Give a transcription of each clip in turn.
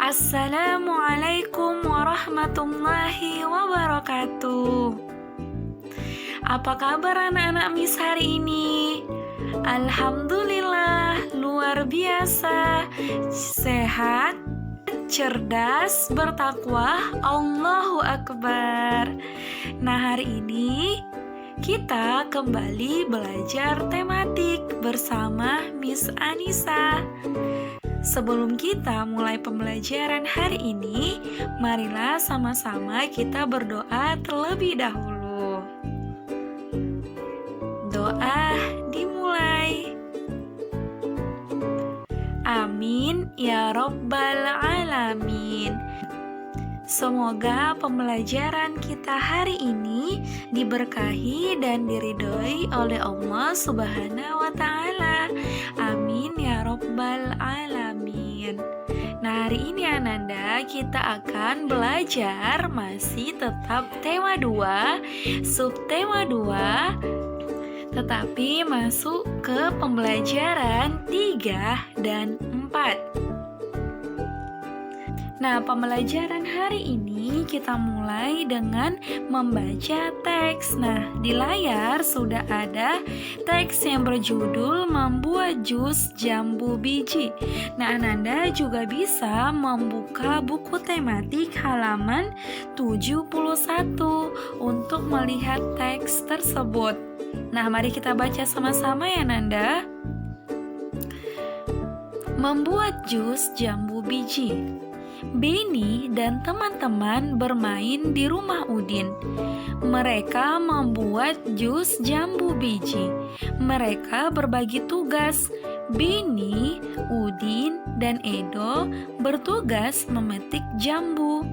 Assalamualaikum warahmatullahi wabarakatuh. Apa kabar anak-anak Miss hari ini? Alhamdulillah, luar biasa. Sehat, cerdas, bertakwa, Allahu Akbar. Nah, hari ini kita kembali belajar tematik bersama Miss Anissa. Sebelum kita mulai pembelajaran hari ini, marilah sama-sama kita berdoa terlebih dahulu. Doa dimulai. Amin ya Rabbal Alamin. Semoga pembelajaran kita hari ini diberkahi dan diridhoi oleh Allah Subhanahu wa Ta'ala. Amin ya Rabbal Alamin. Nah, hari ini Ananda kita akan belajar masih tetap tema 2, subtema 2, tetapi masuk ke pembelajaran 3 dan 4. Nah, pembelajaran hari ini kita mulai dengan membaca teks. Nah, di layar sudah ada teks yang berjudul Membuat Jus Jambu Biji. Nah, Ananda juga bisa membuka buku tematik halaman 71 untuk melihat teks tersebut. Nah, mari kita baca sama-sama ya, Nanda. Membuat jus jambu biji. Beni dan teman-teman bermain di rumah Udin. Mereka membuat jus jambu biji. Mereka berbagi tugas. Beni, Udin, dan Edo bertugas memetik jambu.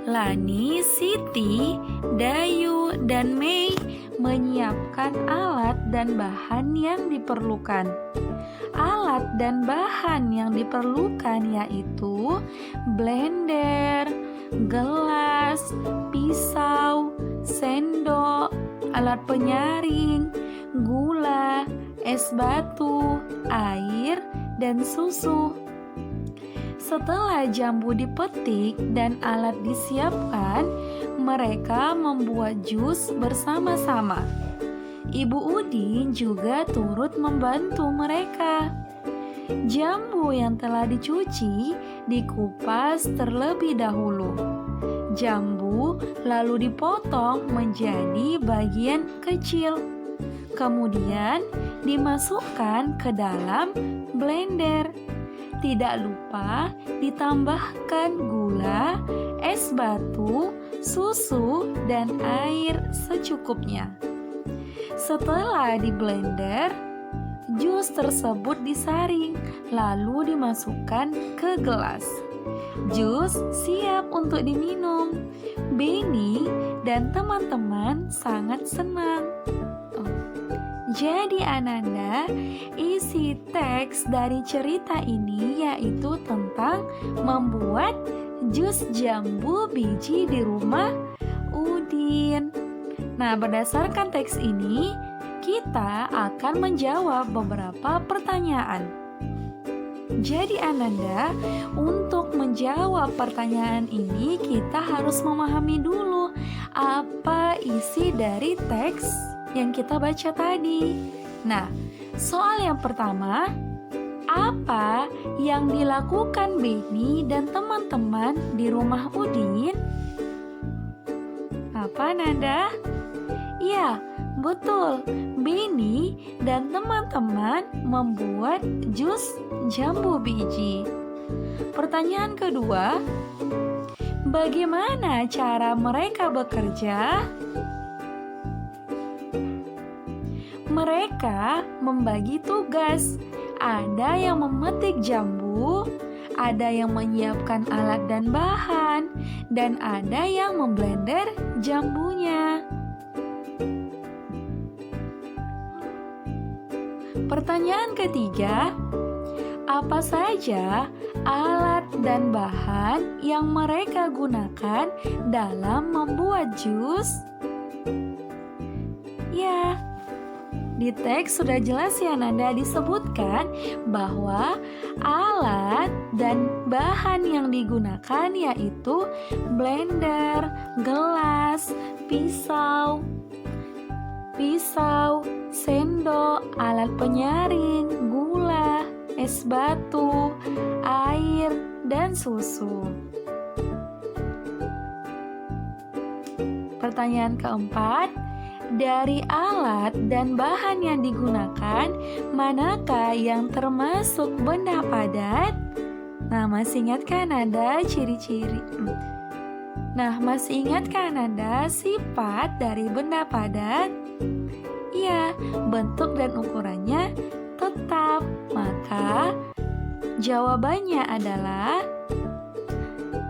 Lani, Siti, Dayu, dan Mei menyiapkan alat dan bahan yang diperlukan. Alat dan bahan yang diperlukan yaitu blender, gelas, pisau, sendok, alat penyaring, gula, es batu, air, dan susu. Setelah jambu dipetik dan alat disiapkan, mereka membuat jus bersama-sama. Ibu Udin juga turut membantu mereka. Jambu yang telah dicuci dikupas terlebih dahulu. Jambu lalu dipotong menjadi bagian kecil. Kemudian dimasukkan ke dalam blender. Tidak lupa ditambahkan gula, es batu, susu, dan air secukupnya. Setelah di blender, jus tersebut disaring, lalu dimasukkan ke gelas. Jus siap untuk diminum. Beni dan teman-teman sangat senang. Jadi Ananda, isi teks dari cerita ini yaitu tentang membuat jus jambu biji di rumah Udin. Nah, berdasarkan teks ini, kita akan menjawab beberapa pertanyaan. Jadi Ananda, untuk menjawab pertanyaan ini kita harus memahami dulu apa isi dari teks yang kita baca tadi. Nah, soal yang pertama, apa yang dilakukan Beni dan teman-teman di rumah Udin? Apa Nanda? Ya, betul. Beni dan teman-teman membuat jus jambu biji. Pertanyaan kedua, bagaimana cara mereka bekerja? Mereka membagi tugas. Ada yang memetik jambu, ada yang menyiapkan alat dan bahan, dan ada yang memblender jambunya. Pertanyaan ketiga, apa saja alat dan bahan yang mereka gunakan dalam membuat jus? Ya, Di teks sudah jelas ya Nanda disebutkan bahwa alat dan bahan yang digunakan yaitu blender, gelas, pisau, sendok, alat penyaring, gula, es batu, air, dan susu. Pertanyaan keempat, dari alat dan bahan yang digunakan, manakah yang termasuk benda padat? Nah, masih ingat kan ada ciri-ciri? Nah, masih ingat kan ada sifat dari benda padat? Iya, bentuk dan ukurannya tetap. Maka, jawabannya adalah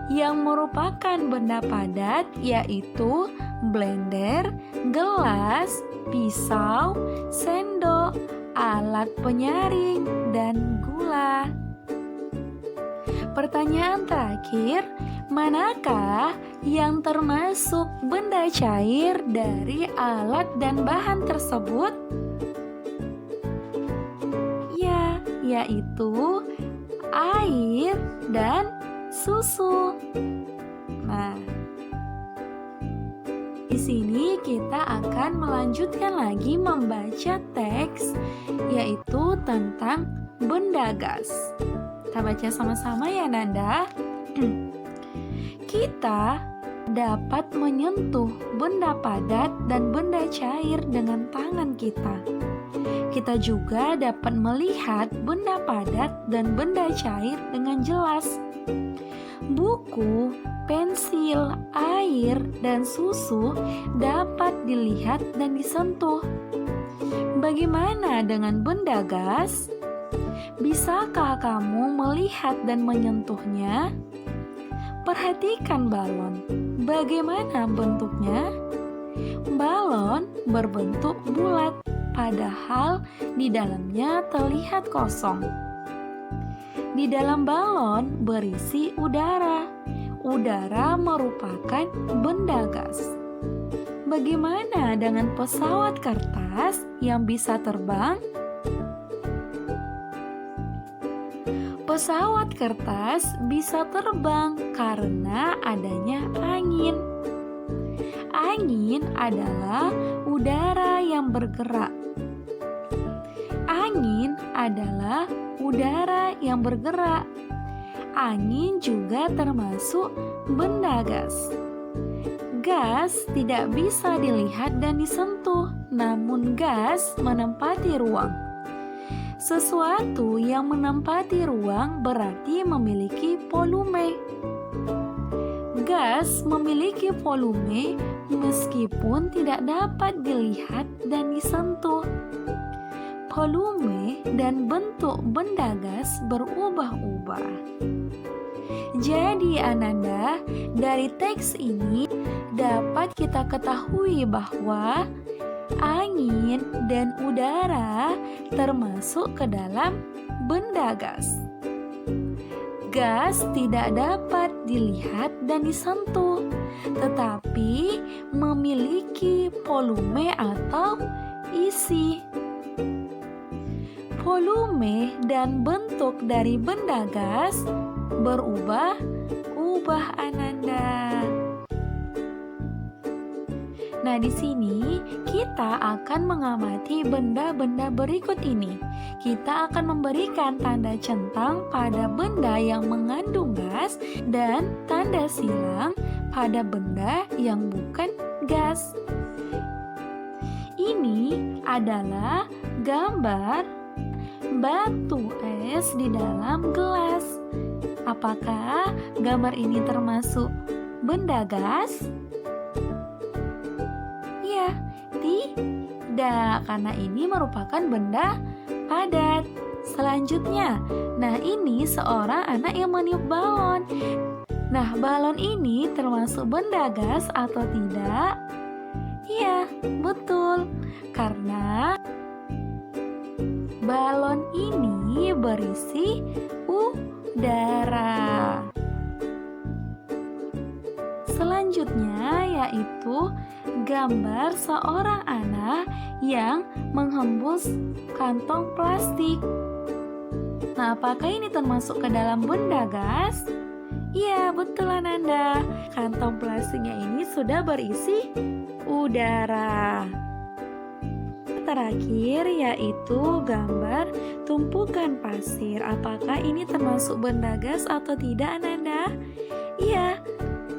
yang merupakan benda padat yaitu blender, gelas, pisau, sendok, alat penyaring, dan gula. Pertanyaan terakhir, manakah yang termasuk benda cair dari alat dan bahan tersebut? Ya, yaitu air dan susu. Nah, di sini kita akan melanjutkan lagi membaca teks yaitu tentang benda gas. Kita baca sama-sama ya Nanda. Kita dapat menyentuh benda padat dan benda cair dengan tangan kita. Kita juga dapat melihat benda padat dan benda cair dengan jelas. Buku, pensil, air, dan susu dapat dilihat dan disentuh. Bagaimana dengan benda gas? Bisakah kamu melihat dan menyentuhnya? Perhatikan balon. Bagaimana bentuknya? Balon berbentuk bulat, padahal di dalamnya terlihat kosong. Di dalam balon berisi udara. Udara merupakan benda gas. Bagaimana dengan pesawat kertas yang bisa terbang? Pesawat kertas bisa terbang karena adanya angin. Angin adalah udara yang bergerak. Angin adalah udara yang bergerak. Angin juga termasuk benda gas. Gas tidak bisa dilihat dan disentuh, namun gas menempati ruang. Sesuatu yang menempati ruang berarti memiliki volume. Gas memiliki volume meskipun tidak dapat dilihat dan disentuh. Volume dan bentuk benda gas berubah-ubah. Jadi Ananda, dari teks ini dapat kita ketahui bahwa angin dan udara termasuk ke dalam benda gas. Gas tidak dapat dilihat dan disentuh, tetapi memiliki volume atau isi. Volume dan bentuk dari benda gas berubah-ubah Ananda. Nah, di sini kita akan mengamati benda-benda berikut ini. Kita akan memberikan tanda centang pada benda yang mengandung gas dan tanda silang pada benda yang bukan gas. Ini adalah gambar batu es di dalam gelas. Apakah gambar ini termasuk benda gas? Ya, tidak, karena ini merupakan benda padat. Selanjutnya, nah ini seorang anak yang meniup balon. Nah, balon ini termasuk benda gas atau tidak? Iya, betul. Karena balon ini berisi udara. Selanjutnya yaitu gambar seorang anak yang menghembus kantong plastik. Nah, apakah ini termasuk ke dalam benda gas? Iya, betul Ananda. Kantong plastiknya ini sudah berisi udara. Terakhir yaitu gambar tumpukan pasir. Apakah ini termasuk benda gas atau tidak Ananda? Iya,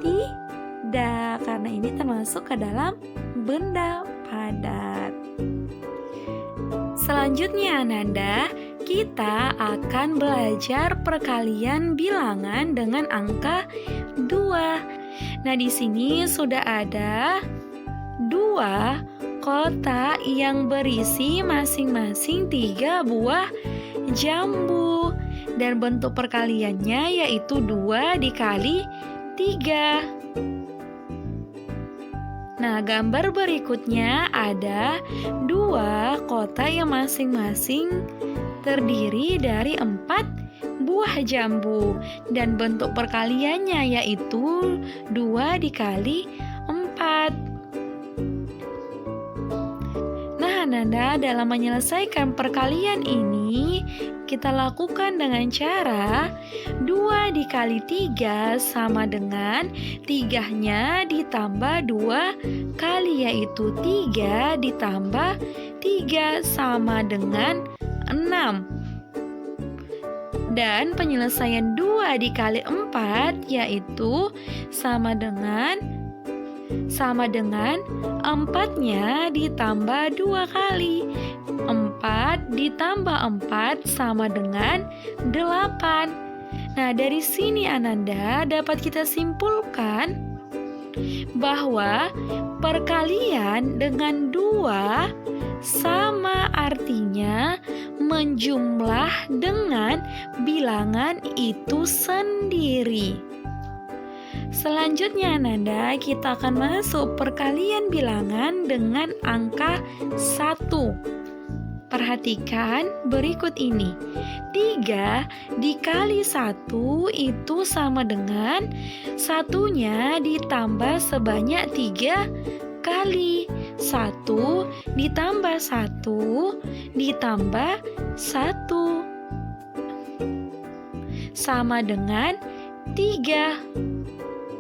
tidak, karena ini termasuk ke dalam benda padat. Selanjutnya Ananda, kita akan belajar perkalian bilangan dengan angka 2. Nah, di sini sudah ada 2 kotak yang berisi masing-masing 3 buah jambu. Dan bentuk perkaliannya yaitu 2 dikali 3. Nah, gambar berikutnya ada 2 kotak yang masing-masing terdiri dari 4 buah jambu. Dan bentuk perkaliannya yaitu 2 dikali 4. Nah, Ananda, dalam menyelesaikan perkalian ini, kita lakukan dengan cara 2 dikali 3 sama dengan 3-nya ditambah 2 kali, yaitu 3 ditambah 3 sama dengan 6. Dan penyelesaian 2 dikali 4 yaitu sama dengan 4-nya ditambah 2 kali. 4 ditambah 4 sama dengan 8. Nah, dari sini Ananda dapat kita simpulkan bahwa perkalian dengan 2 sama artinya menjumlah dengan bilangan itu sendiri. Selanjutnya Ananda, kita akan masuk perkalian bilangan dengan angka 1. Perhatikan berikut ini. 3 dikali 1 itu sama dengan 1-nya ditambah sebanyak 3 kali. 1 ditambah 1 ditambah 1 sama dengan 3.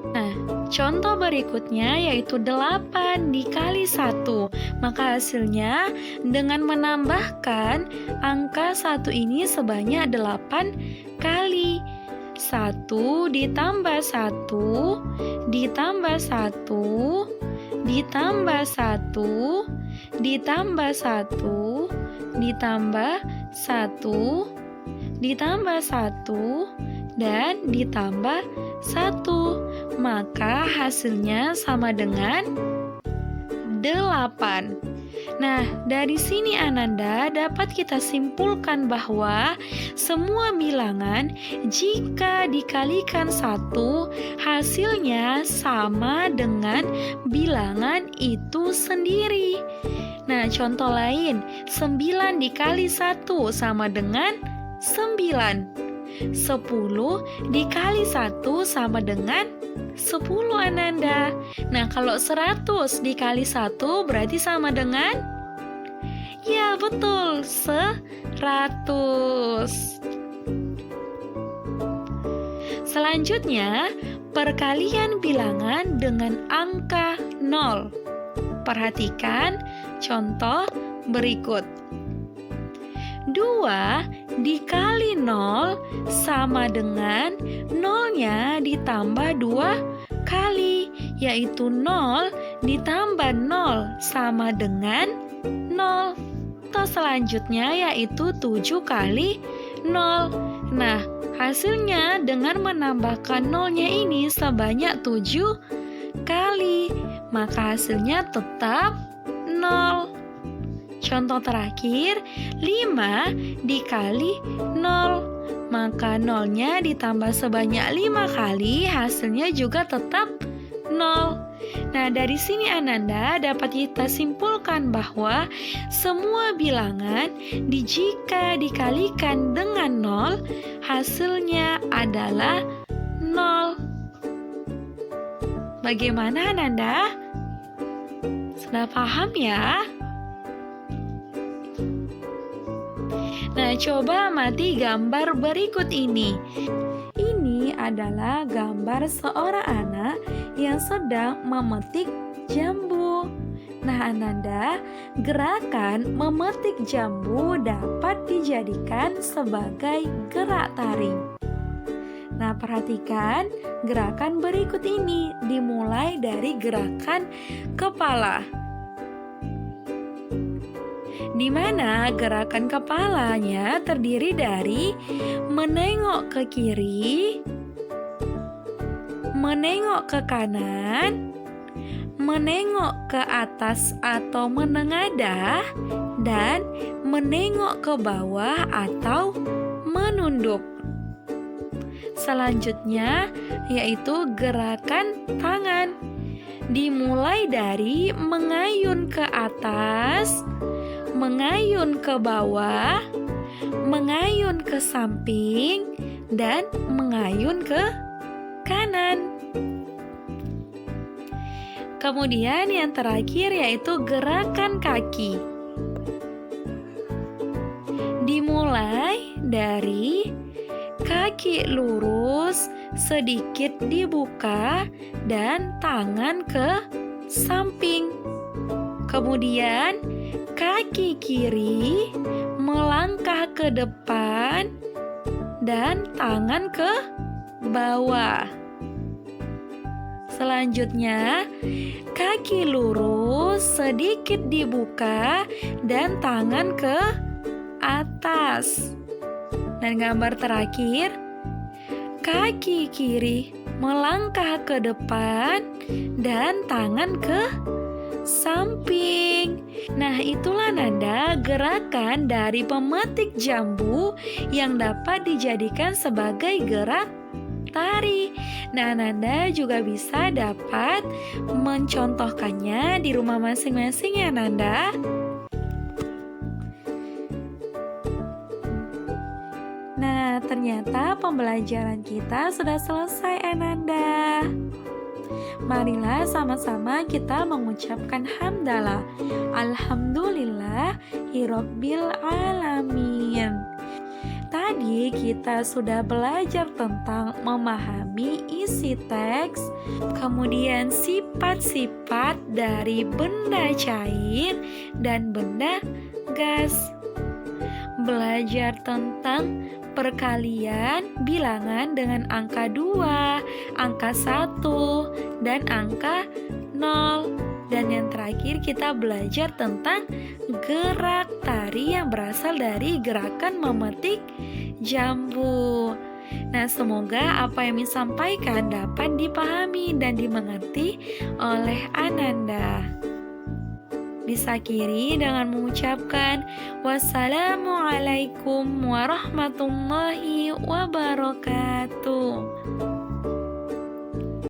Nah, contoh berikutnya yaitu 8 dikali 1. Maka hasilnya dengan menambahkan angka 1 ini sebanyak 8 kali. 1 ditambah 1 ditambah 1 ditambah 1 ditambah 1 ditambah 1 ditambah 1 dan ditambah 1. Maka hasilnya sama dengan 8. Nah, dari sini Ananda dapat kita simpulkan bahwa semua bilangan jika dikalikan 1 hasilnya sama dengan bilangan itu sendiri. Nah, contoh lain, 9 dikali 1 sama dengan 9. 10 dikali 1 sama dengan 10 Ananda. Nah, kalau 100 dikali 1 berarti sama dengan? Ya, betul, 100. Selanjutnya, perkalian bilangan dengan angka 0. Perhatikan contoh berikut. 2 dikali 0 sama dengan 0-nya ditambah 2 kali, yaitu 0 ditambah 0 sama dengan 0. Atau selanjutnya yaitu 7 kali 0. Nah, hasilnya dengan menambahkan 0-nya ini sebanyak 7 kali, maka hasilnya tetap 0. Contoh terakhir, 5 dikali 0. Maka 0-nya ditambah sebanyak 5 kali, hasilnya juga tetap 0. Nah, dari sini Ananda dapat kita simpulkan bahwa semua bilangan jika dikalikan dengan 0, hasilnya adalah 0. Bagaimana Ananda? Sudah paham ya? Nah, coba amati gambar berikut ini. Ini adalah gambar seorang anak yang sedang memetik jambu. Nah, Ananda, gerakan memetik jambu dapat dijadikan sebagai gerak tari. Nah, perhatikan gerakan berikut ini dimulai dari gerakan kepala, di mana gerakan kepalanya terdiri dari menengok ke kiri, menengok ke kanan, menengok ke atas atau menengadah, dan menengok ke bawah atau menunduk. Selanjutnya yaitu gerakan tangan, dimulai dari mengayun ke atas, mengayun ke bawah, mengayun ke samping, dan mengayun ke kanan. Kemudian yang terakhir yaitu gerakan kaki, dimulai dari kaki lurus, sedikit dibuka, dan tangan ke samping. Kemudian kaki kiri melangkah ke depan dan tangan ke bawah. Selanjutnya, kaki lurus sedikit dibuka dan tangan ke atas. Dan gambar terakhir, kaki kiri melangkah ke depan dan tangan ke samping. Nah, itulah Nanda gerakan dari pemetik jambu yang dapat dijadikan sebagai gerak tari. Nah, Nanda juga bisa dapat mencontohkannya di rumah masing-masing ya, Nanda. Nah, ternyata pembelajaran kita sudah selesai, Ananda. Marilah sama-sama kita mengucapkan hamdalah. Alhamdulillah Hirobbil Alamin. Tadi kita sudah belajar tentang memahami isi teks, kemudian sifat-sifat dari benda cair dan benda gas. Belajar tentang perkalian bilangan dengan angka 2, angka 1, dan angka 0. Dan yang terakhir kita belajar tentang gerak tari yang berasal dari gerakan memetik jambu. Nah, semoga apa yang disampaikan dapat dipahami dan dimengerti oleh Ananda. Disakhiri dengan mengucapkan wassalamualaikum warahmatullahi wabarakatuh.